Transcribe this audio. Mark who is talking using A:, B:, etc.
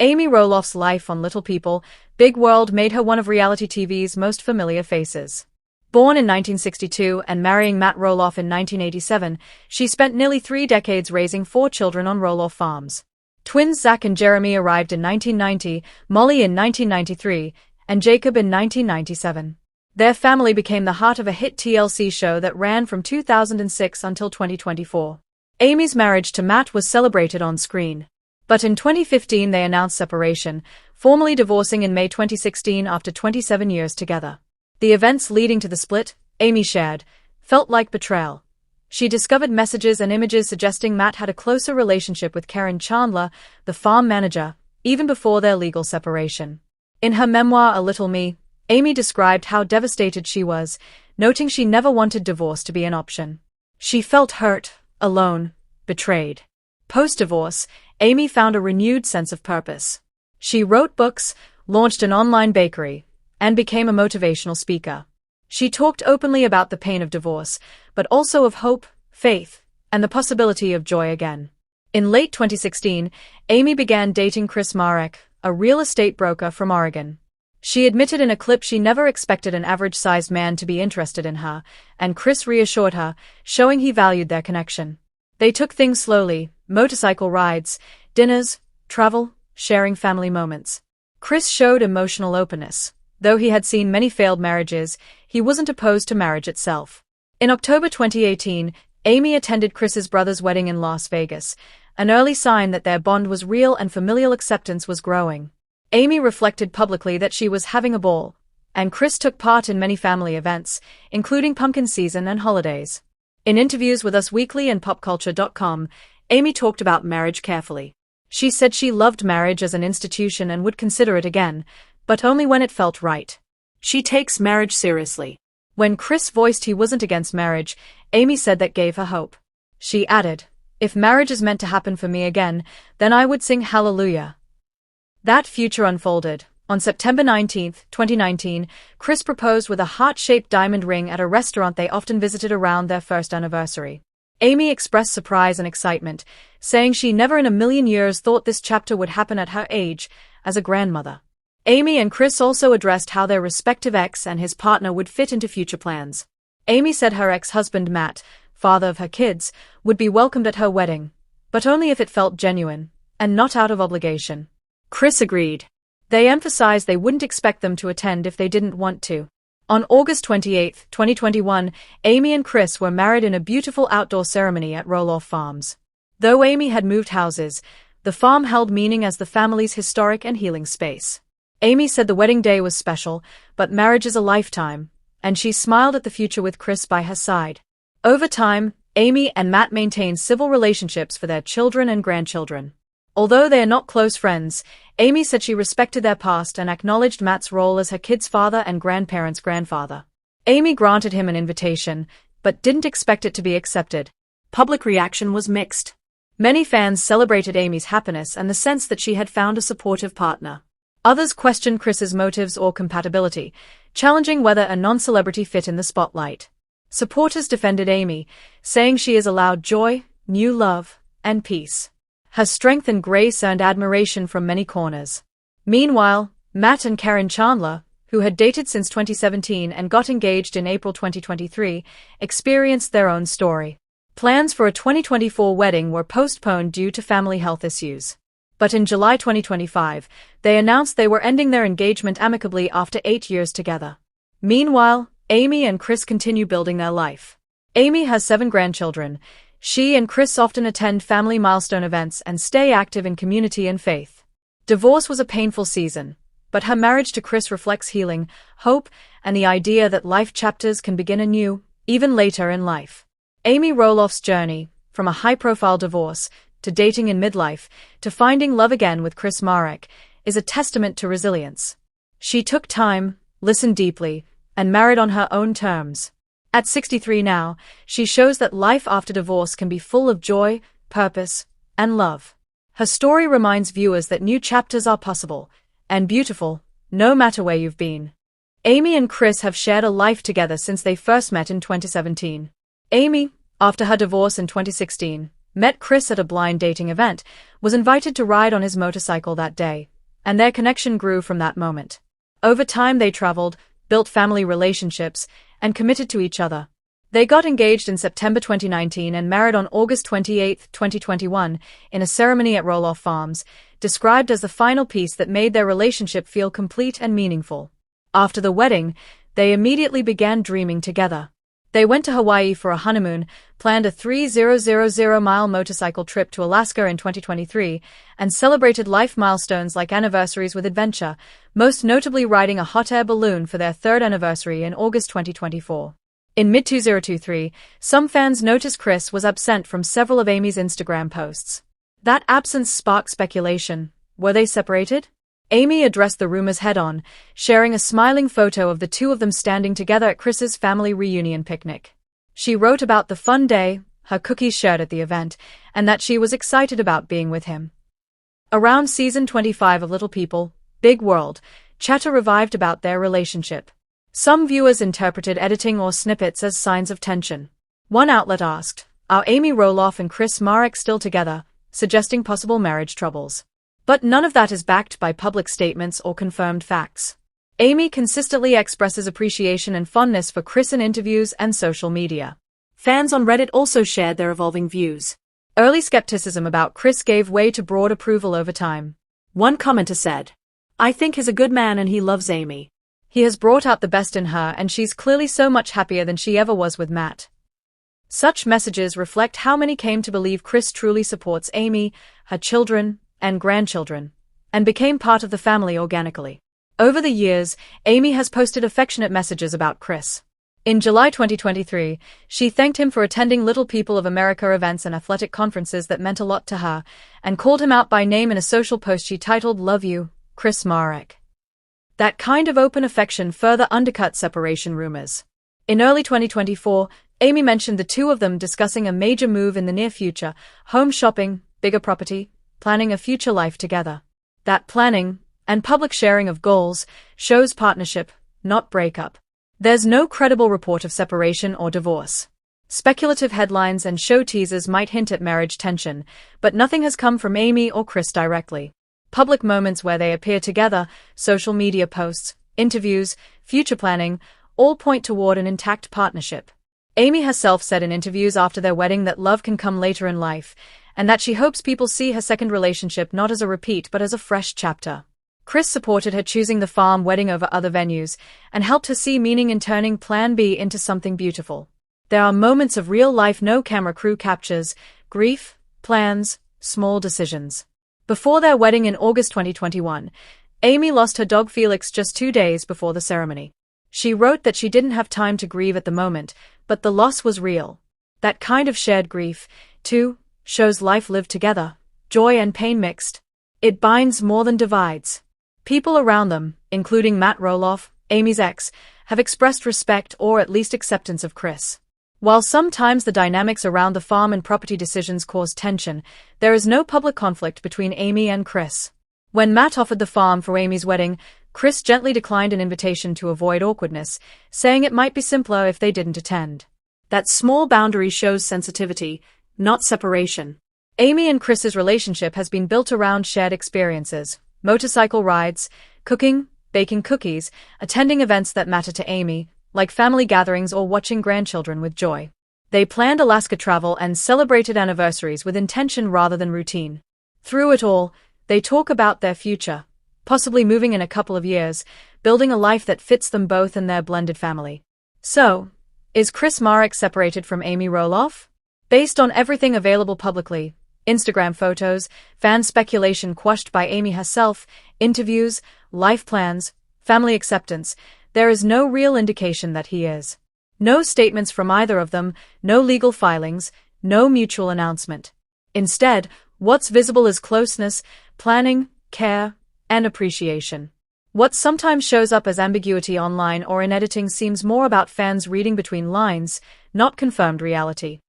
A: Amy Roloff's life on Little People, Big World made her one of reality TV's most familiar faces. Born in 1962 and marrying Matt Roloff in 1987, she spent nearly 3 decades raising 4 children on Roloff farms. Twins Zach and Jeremy arrived in 1990, Molly in 1993, and Jacob in 1997. Their family became the heart of a hit TLC show that ran from 2006 until 2024. Amy's marriage to Matt was celebrated on screen. But in 2015 they announced separation, formally divorcing in May 2016 after 27 years together. The events leading to the split, Amy shared, felt like betrayal. She discovered messages and images suggesting Matt had a closer relationship with Karen Chandler, the farm manager, even before their legal separation. In her memoir A Little Me, Amy described how devastated she was, noting she never wanted divorce to be an option. She felt hurt, alone, betrayed. Post-divorce, Amy found a renewed sense of purpose. She wrote books, launched an online bakery, and became a motivational speaker. She talked openly about the pain of divorce, but also of hope, faith, and the possibility of joy again. In late 2016, Amy began dating Chris Marek, a real estate broker from Oregon. She admitted in a clip she never expected an average-sized man to be interested in her, and Chris reassured her, showing he valued their connection. They took things slowly, motorcycle rides, dinners, travel, sharing family moments. Chris showed emotional openness. Though he had seen many failed marriages, he wasn't opposed to marriage itself. In October 2018, Amy attended Chris's brother's wedding in Las Vegas, an early sign that their bond was real and familial acceptance was growing. Amy reflected publicly that she was having a ball, and Chris took part in many family events, including pumpkin season and holidays. In interviews with Us Weekly and PopCulture.com, Amy talked about marriage carefully. She said she loved marriage as an institution and would consider it again, but only when it felt right. She takes marriage seriously. When Chris voiced he wasn't against marriage, Amy said that gave her hope. She added, "If marriage is meant to happen for me again, then I would sing hallelujah." That future unfolded. On September 19, 2019, Chris proposed with a heart-shaped diamond ring at a restaurant they often visited around their first anniversary. Amy expressed surprise and excitement, saying she never in a million years thought this chapter would happen at her age, as a grandmother. Amy and Chris also addressed how their respective ex and his partner would fit into future plans. Amy said her ex-husband Matt, father of her kids, would be welcomed at her wedding, but only if it felt genuine, and not out of obligation. Chris agreed. They emphasized they wouldn't expect them to attend if they didn't want to. On August 28, 2021, Amy and Chris were married in a beautiful outdoor ceremony at Roloff Farms. Though Amy had moved houses, the farm held meaning as the family's historic and healing space. Amy said the wedding day was special, but marriage is a lifetime, and she smiled at the future with Chris by her side. Over time, Amy and Matt maintained civil relationships for their children and grandchildren. Although they are not close friends, Amy said she respected their past and acknowledged Matt's role as her kids' father and grandparents' grandfather. Amy granted him an invitation, but didn't expect it to be accepted. Public reaction was mixed. Many fans celebrated Amy's happiness and the sense that she had found a supportive partner. Others questioned Chris's motives or compatibility, challenging whether a non-celebrity fit in the spotlight. Supporters defended Amy, saying she has allowed joy, new love, and peace. Her strength and grace earned admiration from many corners. Meanwhile, Matt and Karen Chandler, who had dated since 2017 and got engaged in April 2023, experienced their own story. Plans for a 2024 wedding were postponed due to family health issues. But in July 2025, they announced they were ending their engagement amicably after 8 years together. Meanwhile, Amy and Chris continue building their life. Amy has 7 grandchildren. She and Chris often attend family milestone events and stay active in community and faith. Divorce was a painful season, but her marriage to Chris reflects healing, hope, and the idea that life chapters can begin anew, even later in life. Amy Roloff's journey, from a high-profile divorce, to dating in midlife, to finding love again with Chris Marek, is a testament to resilience. She took time, listened deeply, and married on her own terms. At 63 now, she shows that life after divorce can be full of joy, purpose, and love. Her story reminds viewers that new chapters are possible, and beautiful, no matter where you've been. Amy and Chris have shared a life together since they first met in 2017. Amy, after her divorce in 2016, met Chris at a blind dating event, was invited to ride on his motorcycle that day, and their connection grew from that moment. Over time they traveled, built family relationships, and committed to each other. They got engaged in September 2019 and married on August 28, 2021, in a ceremony at Roloff Farms, described as the final piece that made their relationship feel complete and meaningful. After the wedding, they immediately began dreaming together. They went to Hawaii for a honeymoon, planned a 3,000-mile motorcycle trip to Alaska in 2023, and celebrated life milestones like anniversaries with adventure, most notably riding a hot air balloon for their third anniversary in August 2024. In mid-2023, some fans noticed Kris was absent from several of Amy's Instagram posts. That absence sparked speculation. Were they separated? Amy addressed the rumors head-on, sharing a smiling photo of the two of them standing together at Kris's family reunion picnic. She wrote about the fun day, her cookies shared at the event, and that she was excited about being with him. Around season 25 of Little People, Big World, chatter revived about their relationship. Some viewers interpreted editing or snippets as signs of tension. One outlet asked, "Are Amy Roloff and Marek still together?" suggesting possible marriage troubles. But none of that is backed by public statements or confirmed facts. Amy consistently expresses appreciation and fondness for Kris in interviews and social media. Fans on Reddit also shared their evolving views. Early skepticism about Kris gave way to broad approval over time. One commenter said, "I think he's a good man and he loves Amy. He has brought out the best in her and she's clearly so much happier than she ever was with Matt." Such messages reflect how many came to believe Kris truly supports Amy, her children, and grandchildren, and became part of the family organically. Over the years, Amy has posted affectionate messages about Kris. In July 2023, she thanked him for attending Little People of America events and athletic conferences that meant a lot to her, and called him out by name in a social post she titled "Love You, Marek." That kind of open affection further undercut separation rumors. In early 2024, Amy mentioned the two of them discussing a major move in the near future, home shopping, bigger property, planning a future life together. That planning, and public sharing of goals, shows partnership, not breakup. There's no credible report of separation or divorce. Speculative headlines and show teasers might hint at marriage tension, but nothing has come from Amy or Kris directly. Public moments where they appear together, social media posts, interviews, future planning, all point toward an intact partnership. Amy herself said in interviews after their wedding that love can come later in life, and that she hopes people see her second relationship not as a repeat but as a fresh chapter. Kris supported her choosing the farm wedding over other venues, and helped her see meaning in turning Plan B into something beautiful. There are moments of real-life no-camera crew captures, grief, plans, small decisions. Before their wedding in August 2021, Amy lost her dog Felix just 2 days before the ceremony. She wrote that she didn't have time to grieve at the moment, but the loss was real. That kind of shared grief, too, shows life lived together, joy and pain mixed. It binds more than divides. People around them, including Matt Roloff, Amy's ex, have expressed respect or at least acceptance of Kris. While sometimes the dynamics around the farm and property decisions cause tension, there is no public conflict between Amy and Kris. When Matt offered the farm for Amy's wedding, Kris gently declined an invitation to avoid awkwardness, saying it might be simpler if they didn't attend. That small boundary shows sensitivity, not separation. Amy and Kris's relationship has been built around shared experiences, motorcycle rides, cooking, baking cookies, attending events that matter to Amy, like family gatherings or watching grandchildren with joy. They planned Alaska travel and celebrated anniversaries with intention rather than routine. Through it all, they talk about their future, possibly moving in a couple of years, building a life that fits them both and their blended family. So, is Marek separated from Amy Roloff? Based on everything available publicly, Instagram photos, fan speculation quashed by Amy herself, interviews, life plans, family acceptance, there is no real indication that he is. No statements from either of them, no legal filings, no mutual announcement. Instead, what's visible is closeness, planning, care, and appreciation. What sometimes shows up as ambiguity online or in editing seems more about fans reading between lines, not confirmed reality.